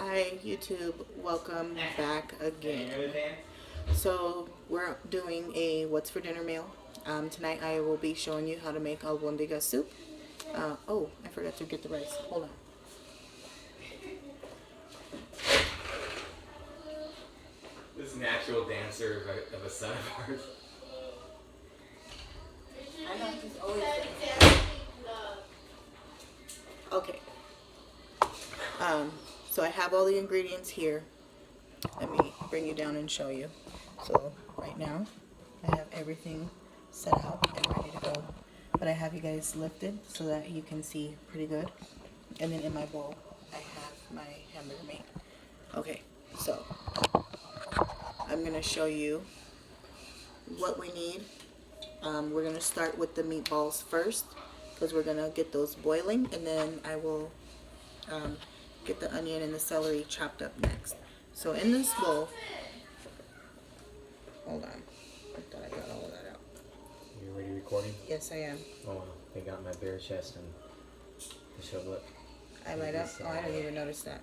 Hi YouTube, welcome back again. So we're doing a what's for dinner meal. Tonight I will be showing you how to make Albondiga soup. Oh, I forgot to get the rice. Hold on. This natural dancer of a son of ours. I know he's always okay. So I have all the ingredients here. Let me bring you down and show you. So right now I have everything set out and ready to go. But I have you guys lifted so that you can see pretty good. And then in my bowl I have my hamburger meat. Okay, so I'm gonna show you what we need. We're gonna start with the meatballs first because we're gonna get those boiling, and then I will get the onion and the celery chopped up next. So in this bowl, hold on, I thought I got all of that out. You already recording? Yes, I am. Oh, they got my bare chest and the show up. I light up? Oh, I didn't even notice that.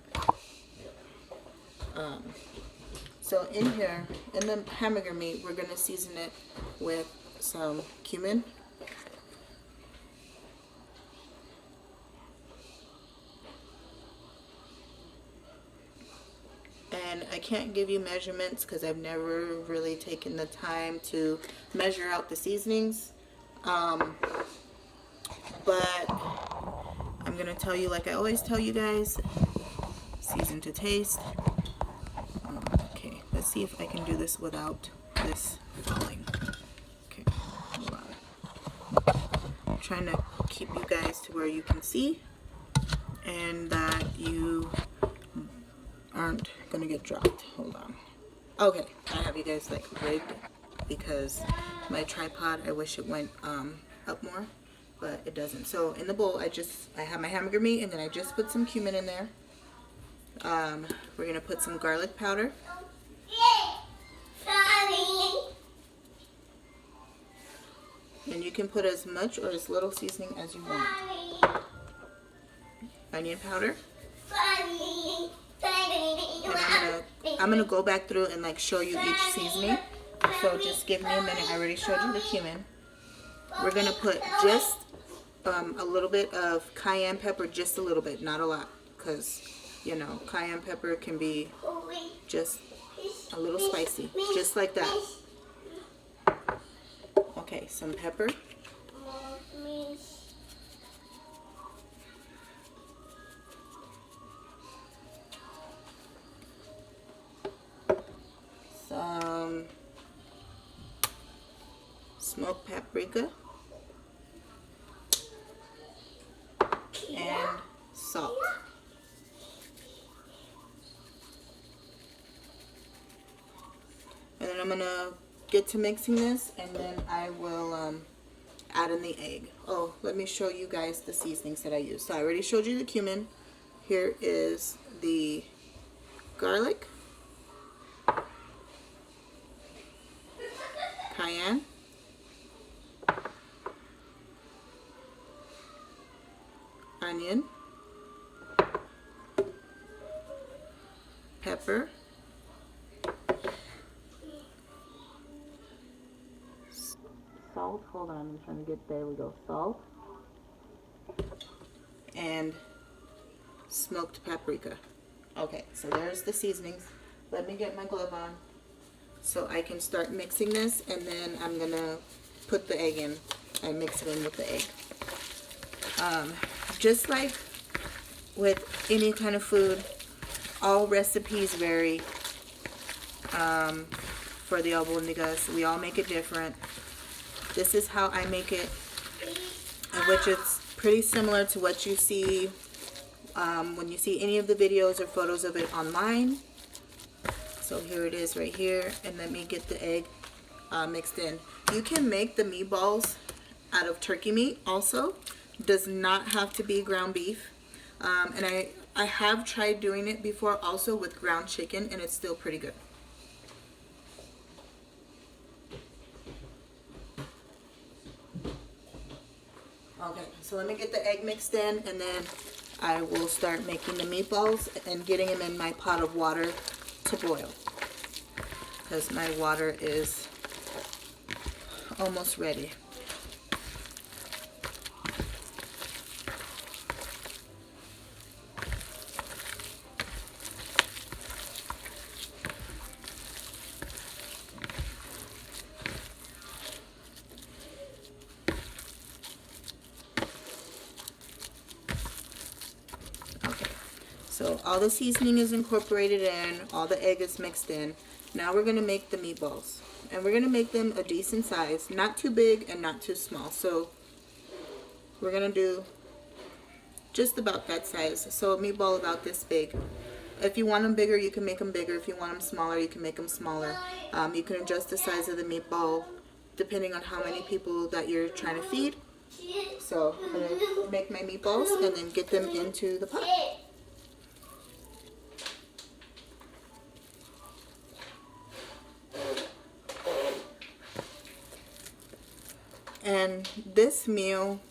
So in here, in the hamburger meat, we're gonna season it with some cumin. And I can't give you measurements because I've never really taken the time to measure out the seasonings. But I'm going to tell you, like I always tell you guys, season to taste. Okay, let's see if I can do this without this falling. Okay, hold on. I'm trying to keep you guys to where you can see and that you aren't gonna get dropped. Hold on. Okay, I have you guys like rigged because my tripod, I wish it went up more, but it doesn't. So in the bowl, I have my hamburger meat, and then I just put some cumin in there. We're gonna put some garlic powder. And you can put as much or as little seasoning as you want. Onion powder. And I'm gonna go back through and like show you each seasoning. So just give me a minute. I already showed you the cumin. We're gonna put just a little bit of cayenne pepper, just a little bit, not a lot, because you know cayenne pepper can be just a little spicy, just like that. Okay, some pepper. Some smoked paprika and salt. And then I'm gonna get to mixing this, and then I will add in the egg. Oh, let me show you guys the seasonings that I use. So I already showed you the cumin. Here is the garlic, cayenne, onion, pepper, salt. Hold on, I'm trying to get, there we go, salt, and smoked paprika. Okay, so there's the seasonings. Let me get my glove on so I can start mixing this, and then I'm gonna put the egg in. I mix it in with the egg. Just like with any kind of food, all recipes vary for the albondigas. We all make it different. This is how I make it, which is pretty similar to what you see when you see any of the videos or photos of it online. So here it is right here, and let me get the egg mixed in. You can make the meatballs out of turkey meat also. Does not have to be ground beef. And I have tried doing it before also with ground chicken, and it's still pretty good. Okay, so let me get the egg mixed in, and then I will start making the meatballs and getting them in my pot of water to boil, because my water is almost ready. So all the seasoning is incorporated in, all the egg is mixed in. Now we're going to make the meatballs. And we're going to make them a decent size, not too big and not too small. So we're going to do just about that size. So a meatball about this big. If you want them bigger, you can make them bigger. If you want them smaller, you can make them smaller. You can adjust the size of the meatball depending on how many people that you're trying to feed. So I'm going to make my meatballs and then get them into the pot. And this meal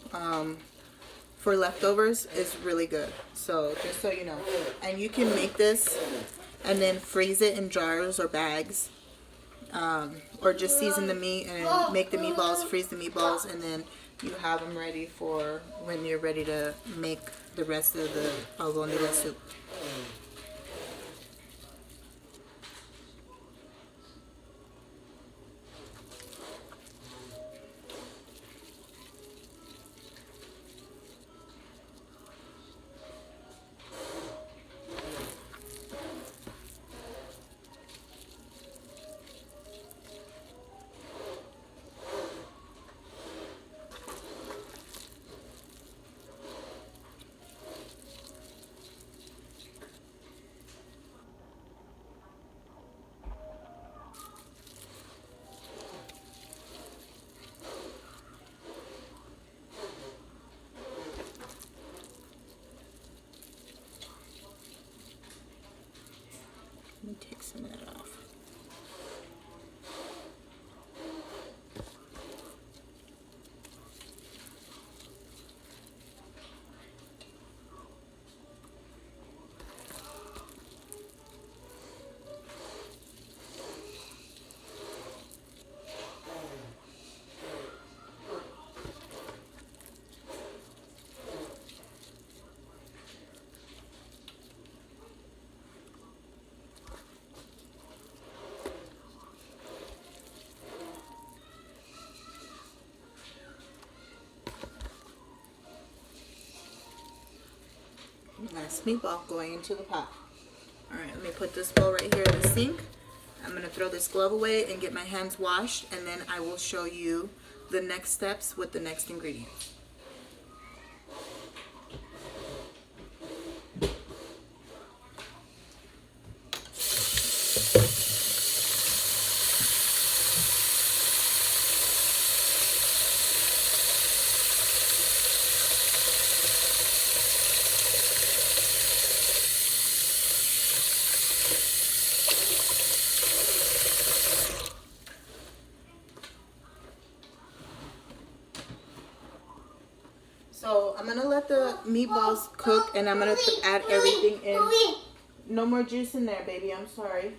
for leftovers is really good. So just so you know. And you can make this and then freeze it in jars or bags. Or just season the meat and make the meatballs, freeze the meatballs, and then you have them ready for when you're ready to make the rest of the Albondiga soup. Let me take some of that off. Last meatball going into the pot. Alright, let me put this bowl right here in the sink. I'm going to throw this glove away and get my hands washed, and then I will show you the next steps with the next ingredients. So I'm going to let the meatballs cook, and I'm going to add everything in. No more juice in there, baby. I'm sorry.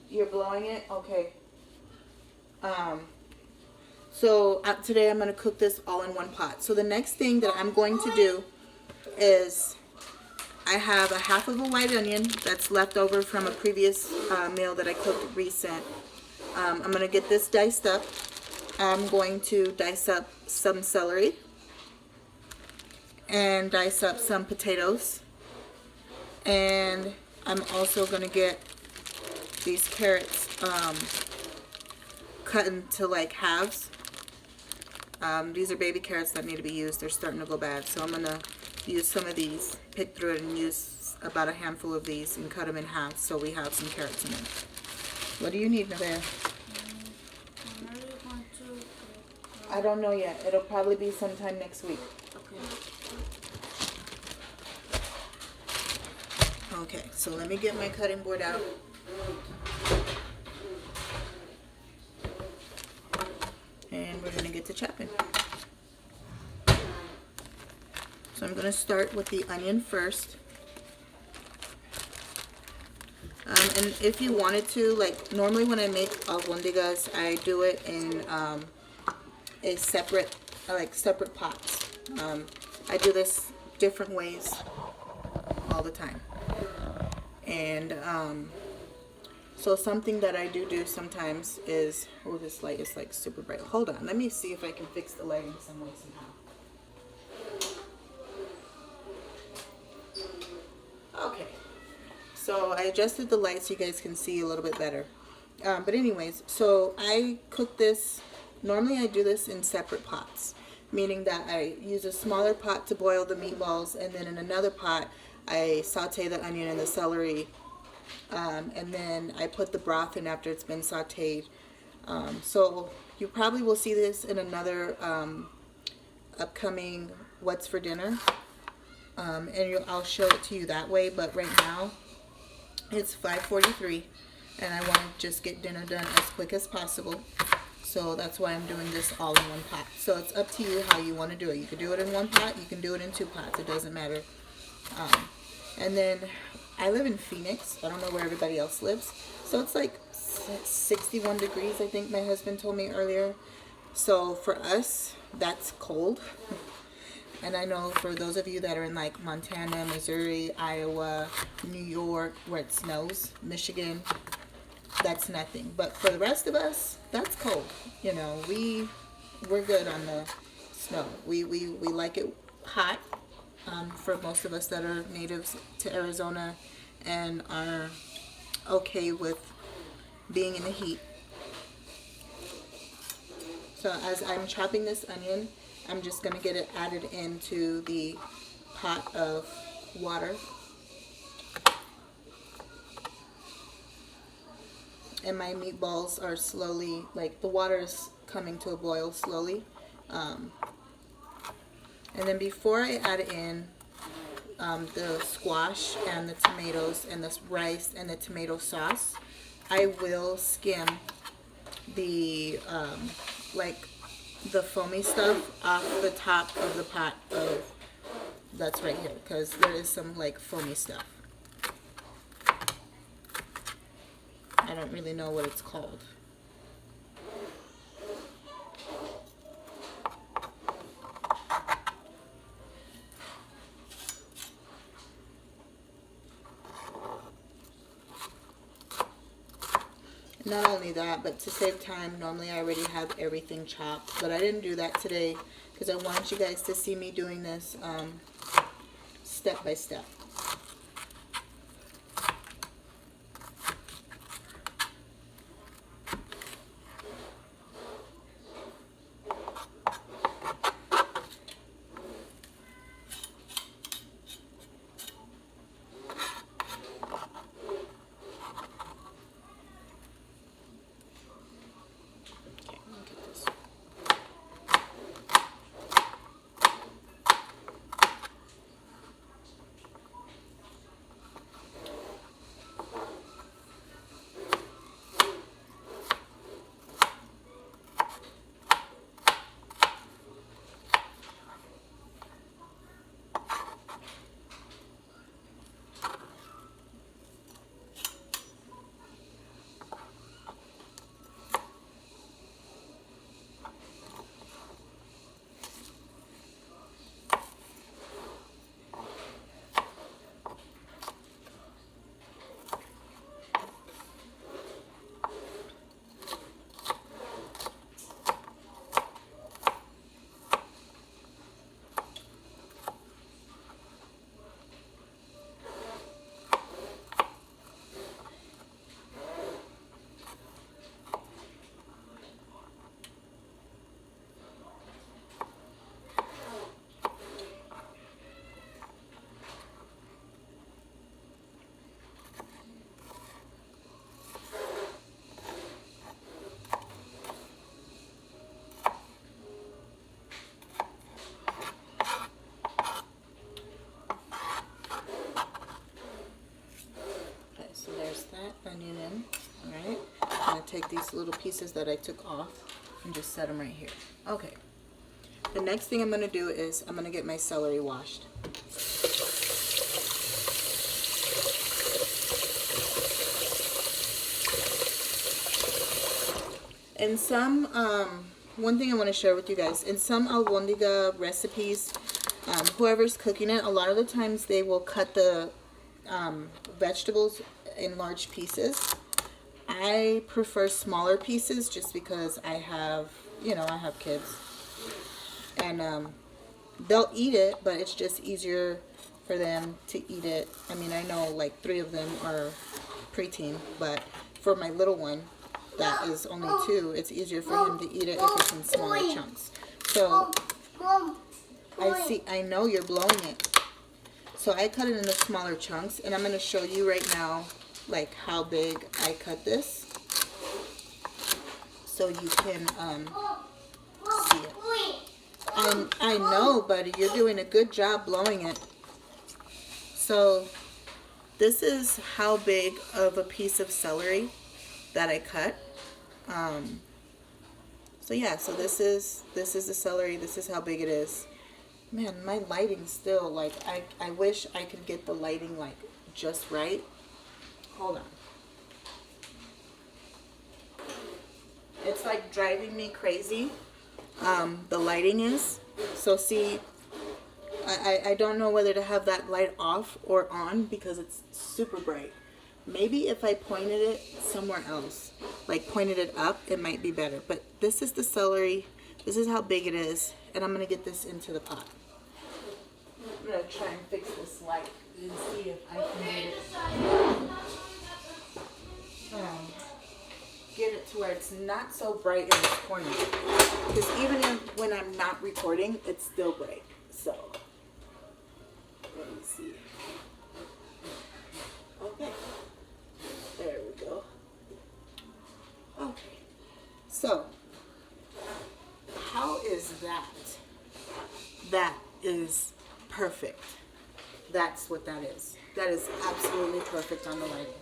You're blowing it? Okay. So today I'm going to cook this all in one pot. So the next thing that I'm going to do is I have a half of a white onion that's left over from a previous meal that I cooked recent. I'm going to get this diced up. I'm going to dice up some celery and dice up some potatoes, and I'm also going to get these carrots cut into like halves. These are baby carrots that need to be used. They're starting to go bad, so I'm going to use some of these, pick through it and use about a handful of these and cut them in half so we have some carrots in it. What do you need, Nevaeh? I don't know yet. It'll probably be sometime next week. Okay, so let me get my cutting board out. And we're going to get to chopping. So I'm gonna start with the onion first. And if you wanted to, like normally when I make albondigas, I do it in a separate, separate pots. I do this different ways all the time. And so something that I do sometimes is, oh, this light is like super bright. Hold on, let me see if I can fix the lighting some way somehow. Okay, so I adjusted the light so you guys can see a little bit better. But anyways, so I cook this, normally I do this in separate pots, meaning that I use a smaller pot to boil the meatballs, and then in another pot I saute the onion and the celery, and then I put the broth in after it's been sauteed. So you probably will see this in another upcoming What's for Dinner, and I'll show it to you that way. But right now it's 5:43 and I want to just get dinner done as quick as possible. So that's why I'm doing this all in one pot. So it's up to you how you want to do it. You can do it in one pot, you can do it in two pots, it doesn't matter. And then I live in Phoenix. I don't know where everybody else lives. So it's like 61 degrees, I think my husband told me earlier. So for us, that's cold. And I know for those of you that are in like Montana, Missouri, Iowa, New York, where it snows, Michigan, that's nothing. But for the rest of us, that's cold. You know, we're good on the snow. We like it hot. For most of us that are natives to Arizona and are okay with being in the heat. So as I'm chopping this onion, I'm just going to get it added into the pot of water. And my meatballs are slowly, like the water is coming to a boil slowly. And then before I add in the squash and the tomatoes and the rice and the tomato sauce, I will skim the the foamy stuff off the top of the pot that's right here, because there is some like foamy stuff. I don't really know what it's called. Not only that, but to save time, normally I already have everything chopped, but I didn't do that today because I wanted you guys to see me doing this step by step. Onion in. Alright, I'm going to take these little pieces that I took off and just set them right here. Okay, The next thing I'm going to do is I'm going to get my celery washed. In some, one thing I want to share with you guys, in some albondiga recipes, whoever's cooking it, a lot of the times they will cut the vegetables in large pieces. I prefer smaller pieces just because I have, I have kids. And they'll eat it, but it's just easier for them to eat it. I mean, I know like 3 of them are preteen, but for my little one, that is only 2, it's easier for him to eat it if it's in smaller chunks. So, I know you're blowing it. So I cut it into smaller chunks, and I'm going to show you right now, like, how big I cut this. So you can see it. And I know, buddy, you're doing a good job blowing it. So this is how big of a piece of celery that I cut. So yeah, so this is the celery. This is how big it is. Man, my lighting still, like, I wish I could get the lighting like just right. Hold on. It's like driving me crazy. The lighting is. So see, I don't know whether to have that light off or on because it's super bright. Maybe if I pointed it somewhere else, like pointed it up, it might be better. But this is the celery. This is how big it is. And I'm going to get this into the pot. I'm going to try and fix this light and see if I can get it to where it's not so bright in this corner. Because even when I'm not recording, it's still bright. So, let me see. Okay. There we go. Okay. So, how is that? That is perfect. That's what that is. That is absolutely perfect on the lighting.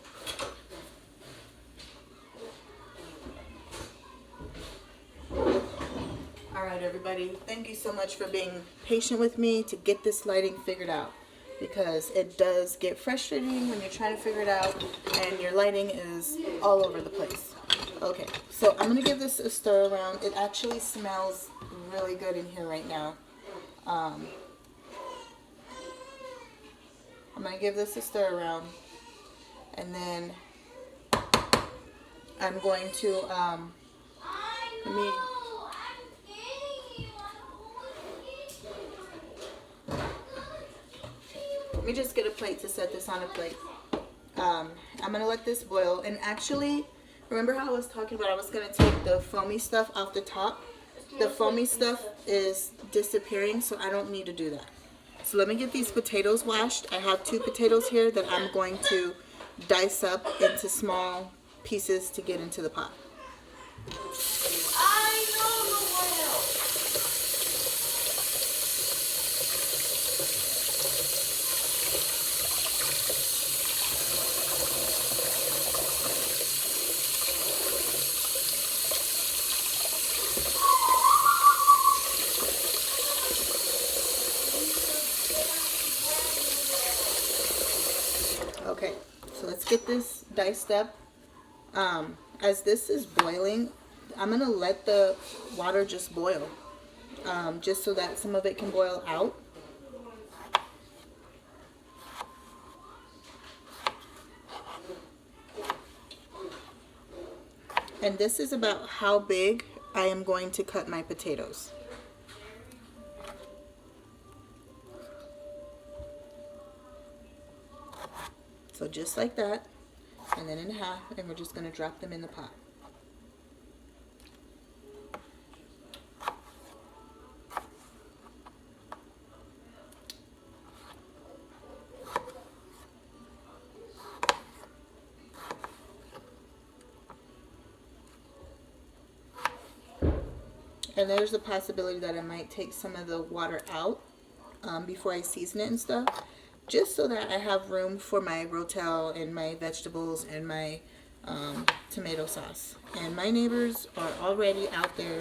Alright everybody, thank you so much for being patient with me to get this lighting figured out, because it does get frustrating when you're trying to figure it out and your lighting is all over the place. Okay, so I'm going to give this a stir around. It actually smells really good in here right now. I'm going to give this a stir around, and then I'm going to let me just get a plate to set this on a plate. I'm going to let this boil. And actually, remember how I was talking about I was going to take the foamy stuff off the top? The foamy stuff is disappearing, so I don't need to do that. So let me get these potatoes washed. I have 2 potatoes here that I'm going to dice up into small pieces to get into the pot. Okay, so let's get this diced up. As this is boiling, I'm going to let the water just boil, just so that some of it can boil out. And this is about how big I am going to cut my potatoes. So just like that, and then in half, and we're just going to drop them in the pot. And there's a possibility that I might take some of the water out before I season it and stuff, just so that I have room for my Rotel and my vegetables and my tomato sauce. And my neighbors are already out there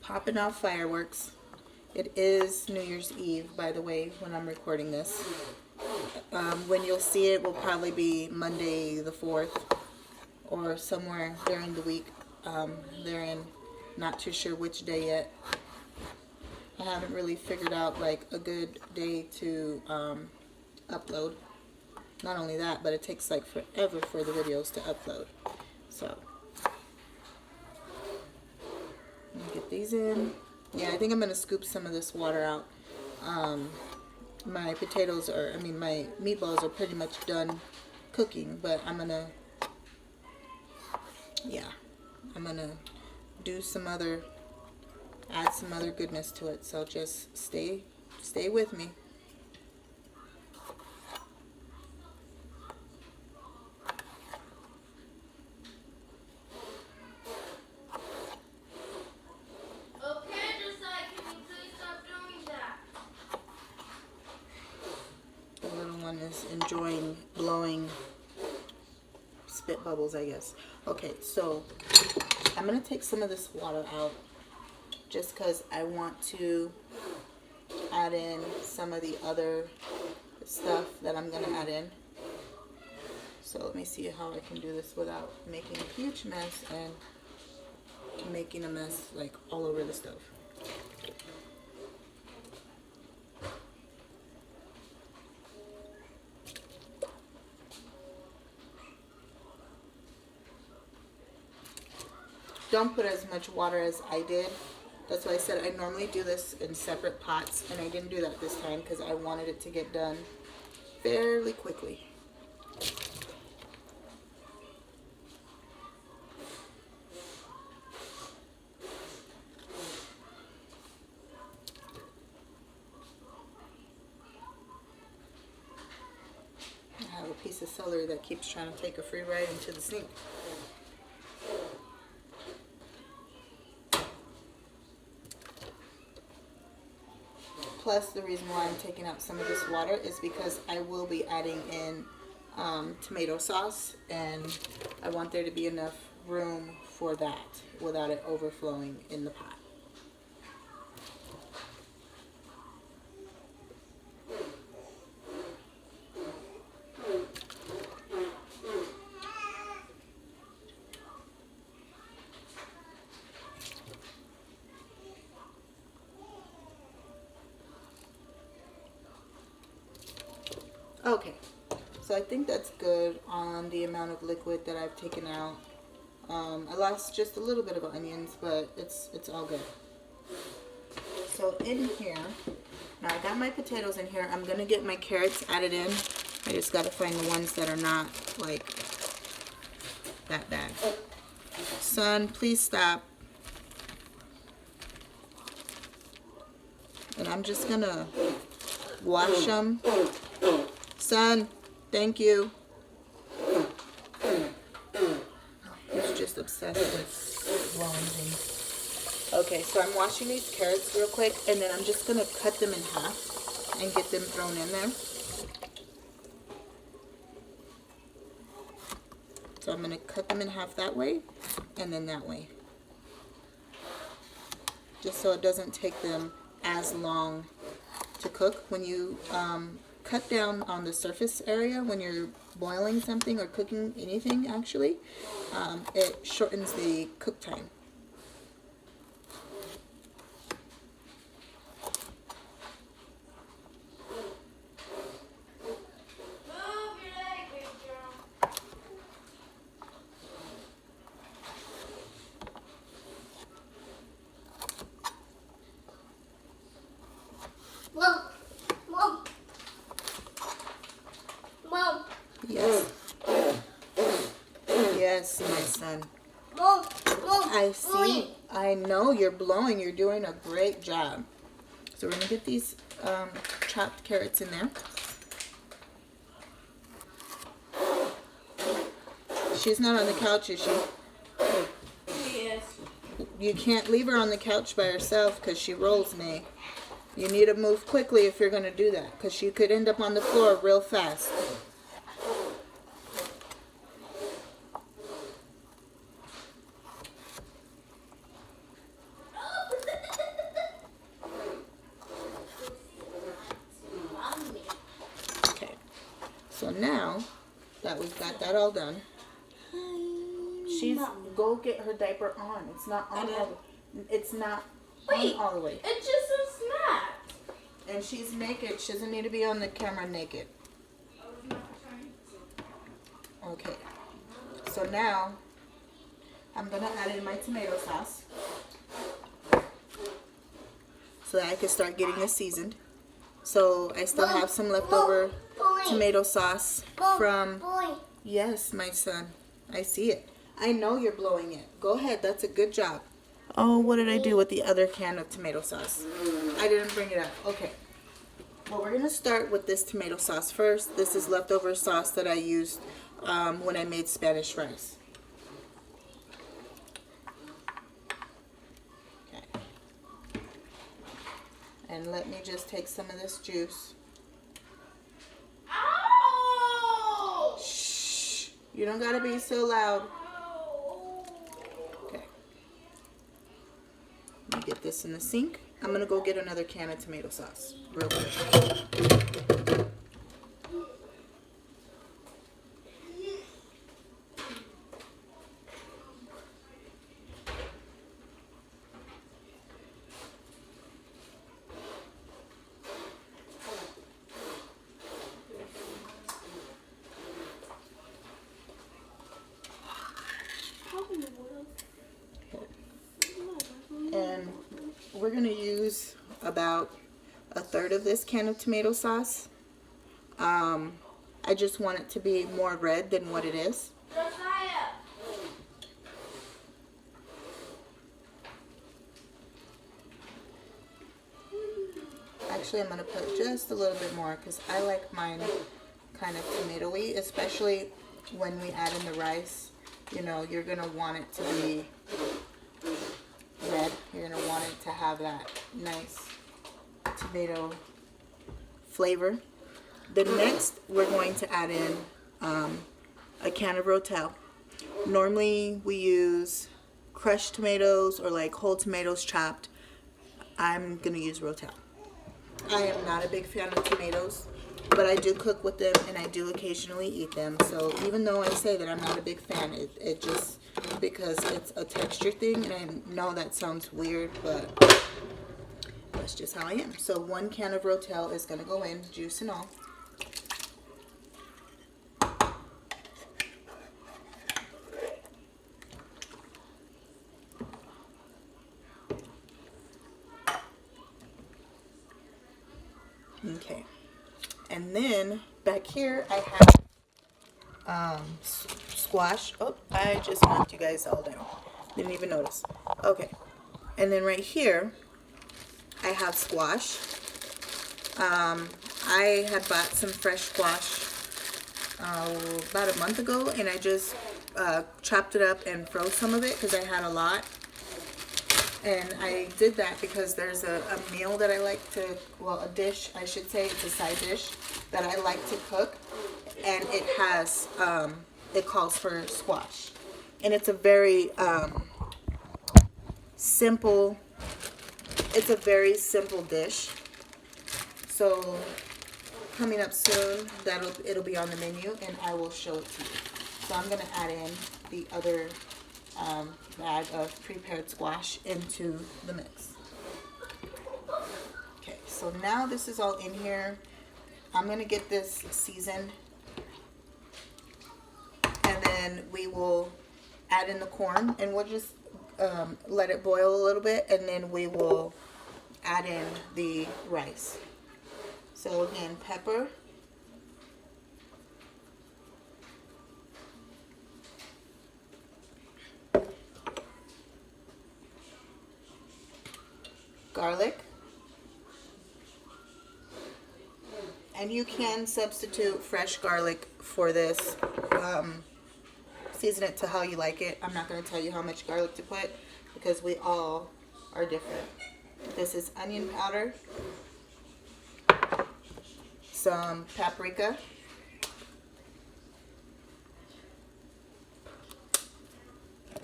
popping off fireworks. It is New Year's Eve, by the way, when I'm recording this. When you'll see it will probably be Monday the 4th or somewhere during the week. Therein, not too sure which day yet. I haven't really figured out like a good day to upload. Not only that, but it takes like forever for the videos to upload. So, get these in. Yeah, I think I'm going to scoop some of this water out. My potatoes are, I mean, my meatballs are pretty much done cooking, but I'm going to, yeah, I'm going to do some other, add some other goodness to it. So just stay with me. Is enjoying blowing spit bubbles, I guess. Okay, so I'm gonna take some of this water out just because I want to add in some of the other stuff that I'm gonna add in. So let me see how I can do this without making a huge mess and making a mess like all over the stove. Don't put as much water as I did. That's why I said I normally do this in separate pots, and I didn't do that this time because I wanted it to get done fairly quickly. I have a piece of celery that keeps trying to take a free ride into the sink. Plus, the reason why I'm taking out some of this water is because I will be adding in tomato sauce, and I want there to be enough room for that without it overflowing in the pot. Okay, so I think that's good on the amount of liquid that I've taken out. I lost just a little bit of onions, but it's all good. So in here, now I got my potatoes in here. I'm going to get my carrots added in. I just got to find the ones that are not like that bad. Son, please stop. And I'm just going to wash them. Son, thank you. He's just obsessed with blowing things. Okay, so I'm washing these carrots real quick, and then I'm just going to cut them in half and get them thrown in there. So I'm going to cut them in half that way, and then that way. Just so it doesn't take them as long to cook. When you cut down on the surface area when you're boiling something or cooking anything, actually, it shortens the cook time. Yes. Yes, my son. I see. I know you're blowing. You're doing a great job. So we're going to get these chopped carrots in there. She's not on the couch, is she? Yes. You can't leave her on the couch by herself because she rolls, Nay. You need to move quickly if you're going to do that because she could end up on the floor real fast. now that we've got that all done, she's go get her diaper on. It's not on all the, it's not on all the way. It just says snack. And she's naked. She doesn't need to be on the camera naked. Okay. So now I'm gonna add in my tomato sauce so that I can start getting this seasoned. So I still have some leftover tomato sauce from, yes, my son, I see it. I know you're blowing it. Go ahead, that's a good job. Oh, what did I do with the other can of tomato sauce? I didn't bring it up. Okay. Well, we're gonna start with this tomato sauce first. This is leftover sauce that I used when I made Spanish rice. Okay. And let me just take some of this juice. Ow! Shh! You don't gotta be so loud. Okay. Let me get this in the sink. I'm gonna go get another can of tomato sauce real quick. And we're going to use about a third of this can of tomato sauce. I just want it to be more red than what it is. Actually, I'm going to put just a little bit more because I like mine kind of tomatoey, especially when we add in the rice. You know, you're going to want it to be red. You're going to want it to have that nice tomato flavor. Then next, we're going to add in a can of Rotel. Normally, we use crushed tomatoes or like whole tomatoes chopped. I'm going to use Rotel. I am not a big fan of tomatoes, but I do cook with them and I do occasionally eat them. So even though I say that I'm not a big fan, it just because it's a texture thing, and I know that sounds weird, but that's just how I am. So 1 can of Rotel is going to go in, juice and all. Okay, and then back here I have squash. Oh, I just knocked you guys all down. Didn't even notice. Okay, and then right here I have squash. I had bought some fresh squash about a month ago, and I just chopped it up and froze some of it because I had a lot. And I did that because there's a meal that I like to, well, a dish, I should say, it's a side dish that I like to cook. And it has, it calls for squash. And it's a very simple, it's a very simple dish. So coming up soon, it'll be on the menu and I will show it to you. So I'm going to add in the other bag of prepared squash into the mix. Okay, so now this is all in here. I'm going to get this seasoned, and then we will add in the corn, and we'll just let it boil a little bit, and then we will add in the rice. So again, pepper, garlic, and you can substitute fresh garlic for this. Season it to how you like it. I'm not going to tell you how much garlic to put because we all are different. This is onion powder, some paprika,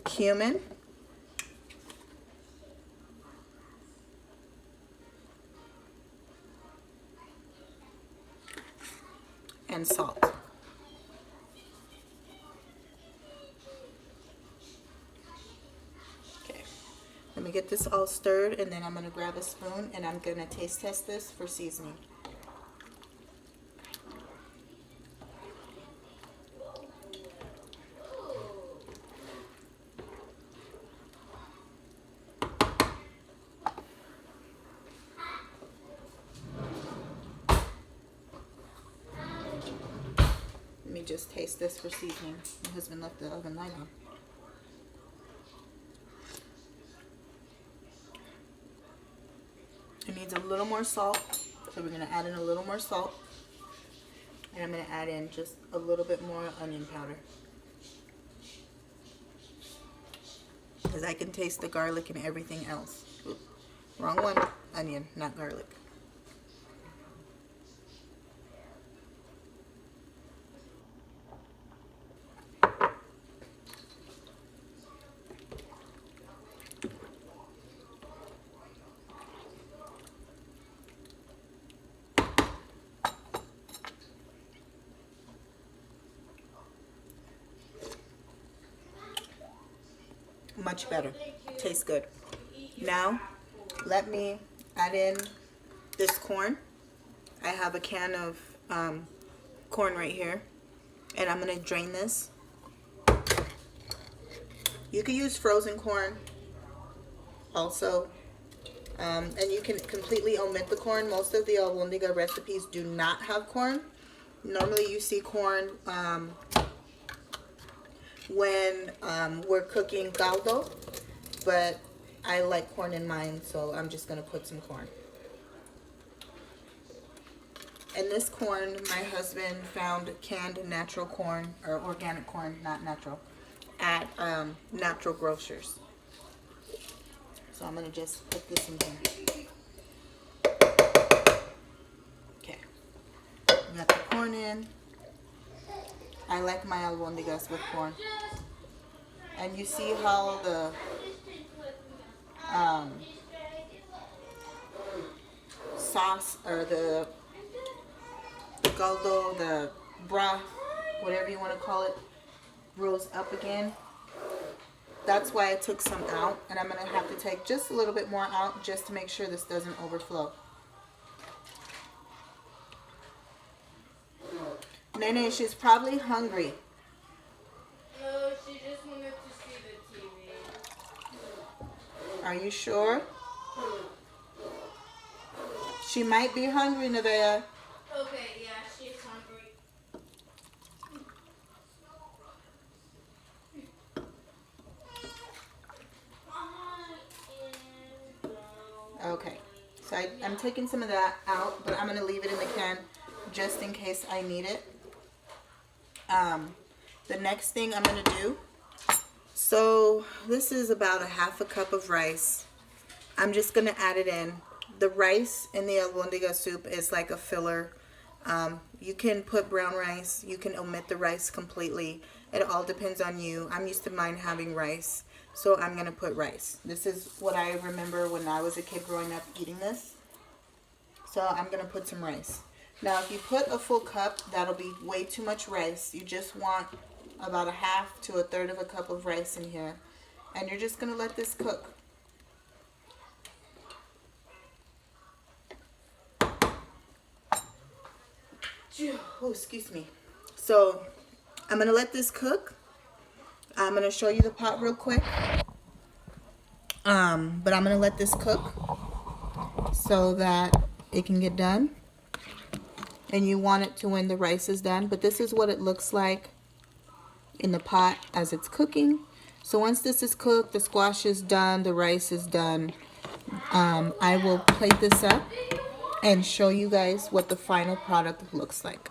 cumin, and salt. me get this all stirred, and then I'm going to grab a spoon and I'm going to taste test this for seasoning. Let me just taste this for seasoning. My husband left the oven light on. It needs a little more salt, so we're going to add in a little more salt. And I'm going to add in just a little bit more onion powder, because I can taste the garlic and everything else. Oops, wrong one. Onion, not garlic. Much better. Tastes good. Now, let me add in this corn. I have a can of corn right here, and I'm going to drain this. You can use frozen corn also, and you can completely omit the corn. Most of the Albondiga recipes do not have corn. Normally you see corn when we're cooking caldo, but I like corn in mine, so I'm just going to put some corn. And this corn, my husband found canned natural corn, or organic corn, not natural, at natural grocers. So I'm going to just put this in here. Okay. Got the corn in. I like my albondigas with corn. And you see how the sauce, or the caldo, the broth, whatever you want to call it, rose up again. That's why I took some out, and I'm going to have to take just a little bit more out just to make sure this doesn't overflow. Nene, she's probably hungry. No, she just wanted to see the TV. Are you sure? She might be hungry, Nevaeh. Okay, yeah, she's hungry. Okay, so I'm taking some of that out, but I'm going to leave it in the can just in case I need it. The next thing I'm going to do, so this is about a half a cup of rice. I'm just going to add it in. The rice in the Albondiga soup is like a filler. You can put brown rice. You can omit the rice completely. It all depends on you. I'm used to mine having rice, so I'm going to put rice. This is what I remember when I was a kid growing up eating this. So I'm going to put some rice. Now, if you put a full cup, that'll be way too much rice. You just want about a half to a third of a cup of rice in here. And you're just going to let this cook. Oh, excuse me. So, I'm going to let this cook. I'm going to show you the pot real quick. But I'm going to let this cook so that it can get done. And you want it to when the rice is done. But this is what it looks like in the pot as it's cooking. So once this is cooked, the squash is done, the rice is done, I will plate this up and show you guys what the final product looks like.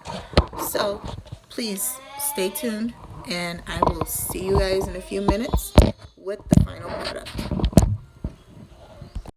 So please stay tuned, and I will see you guys in a few minutes with the final product.